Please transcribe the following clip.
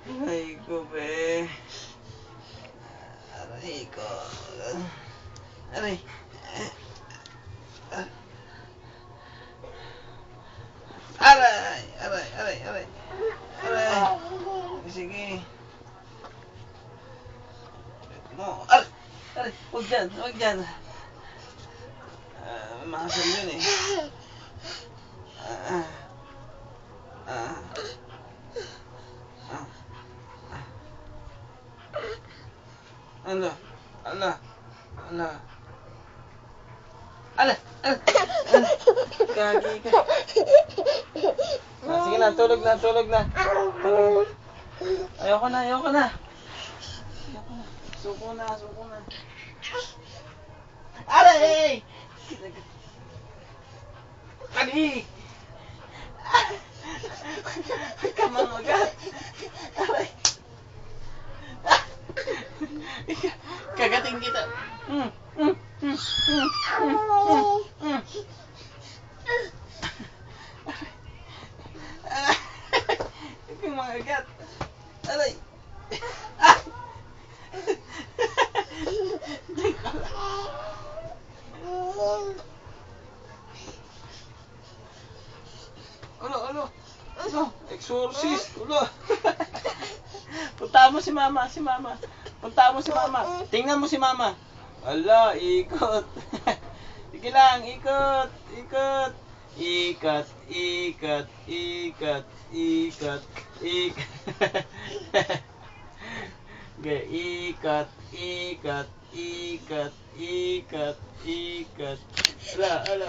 Aray ko, be. Aray ko. Aray. Aray! Aray! Aray! Aray! Aray! Sige. Mo. Aray! Aray! Huwag dyan! Huwag dyan! Makasal yun eh. Ala, ala, ala. Ala, ala, ala. Gagi ka. Sige na, tulog na, tulog na. Tulog. Ayoko na, ayoko na. Ayoko na. Suko na, suko na. Aray! Ali! Huwag ka mamagat. Aray! Kagating kita. Huwag kang mamagat. Aray! Ah! Ulo, ulo. Ulo, exorcist. Ulo. Punta mo si mama, si mama. Punta mo si mama. Tingnan mo si mama. Ala, ikot. Sige lang, ikot, ikot. Ikat, ikat, ikat, ikat, ikat. Okay, ikat, ikat, ikat, ikat, ikat. Ala, ala.